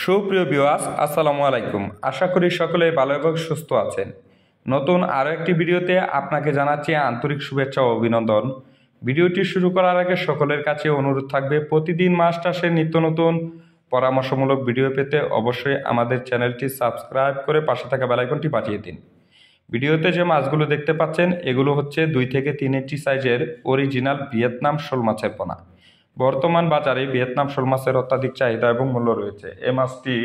সুপ্রিয় ভিউয়ার্স, আসসালামু আলাইকুম। আশা করি সকলে ভালো এবং সুস্থ আছেন। নতুন আরও একটি ভিডিওতে আপনাকে জানাচ্ছি আন্তরিক শুভেচ্ছা ও অভিনন্দন। ভিডিওটি শুরু করার আগে সকলের কাছে অনুরোধ থাকবে, প্রতিদিন মাছ চাষের নিত্য নতুন পরামর্শমূলক ভিডিও পেতে অবশ্যই আমাদের চ্যানেলটি সাবস্ক্রাইব করে পাশে থাকা বেল আইকনটি বাজিয়ে দিন। ভিডিওতে যে মাছগুলো দেখতে পাচ্ছেন এগুলো হচ্ছে 2 থেকে 3 ইঞ্চি সাইজের অরিজিনাল ভিয়েতনাম শোল মাছের পোনা। বর্তমান বাজারে ভিয়েতনাম শোল মাছের অত্যাধিক চাহিদা এবং মূল্য রয়েছে। এই মাছটি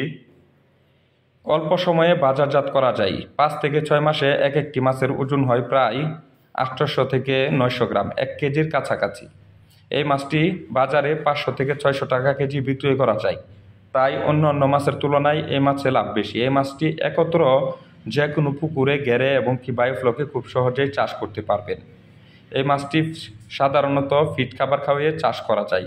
অল্প সময়ে বাজারজাত করা যায়। 5 থেকে 6 মাসে এক একটি মাছের ওজন হয় প্রায় 800 থেকে 900 গ্রাম, 1 কেজির কাছাকাছি। এই মাছটি বাজারে 500 থেকে 600 টাকা কেজি বিক্রি করা যায়। তাই অন্য মাছের তুলনায় এই মাছে লাভ বেশি। এই মাছটি একত্র যে কোনো পুকুরে, ঘেরে এবং বায়োফ্লকে খুব সহজেই চাষ করতে পারবেন। এই মাছটি সাধারণত ফিড খাবার খাওয়িয়ে চাষ করা যায়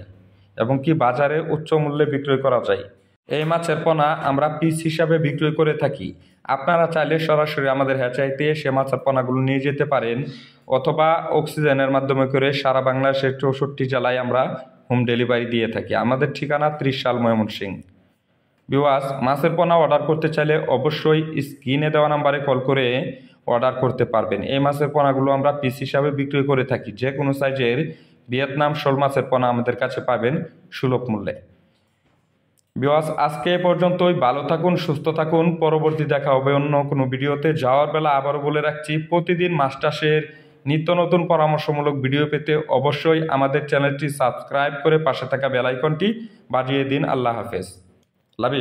এবং বাজারে উচ্চ মূল্যে বিক্রয় করা যায়। এই মাছের পোনা আমরা পিস হিসাবে বিক্রয় করে থাকি। আপনারা চাইলে সরাসরি আমাদের হ্যাচারিতে সে মাছের পোনাগুলো নিয়ে যেতে পারেন, অথবা অক্সিজেনের মাধ্যমে করে সারা বাংলাদেশের 64 জেলায় আমরা হোম ডেলিভারি দিয়ে থাকি। আমাদের ঠিকানা 30 সাল, ময়মনসিংহ। ভিউয়ার্স, মাছের পোনা অর্ডার করতে চাইলে অবশ্যই স্ক্রিনে দেওয়া নাম্বারে কল করে অর্ডার করতে পারবেন। এই মাছের পোনাগুলো আমরা পিস হিসাবে বিক্রি করে থাকি। যে কোনো সাইজের ভিয়েতনাম শোল মাছের পোনা আমাদের কাছে পাবেন সুলভ মূল্যে। ভিউয়ার্স, আজকে এ পর্যন্তই। ভালো থাকুন, সুস্থ থাকুন। পরবর্তী দেখা হবে অন্য কোনো ভিডিওতে। যাওয়ার বেলা আবারও বলে রাখছি, প্রতিদিন মাছ চাষের নিত্য নতুন পরামর্শমূলক ভিডিও পেতে অবশ্যই আমাদের চ্যানেলটি সাবস্ক্রাইব করে পাশে থাকা বেল আইকনটি বাজিয়ে দিন। আল্লাহ হাফেজ। Love you.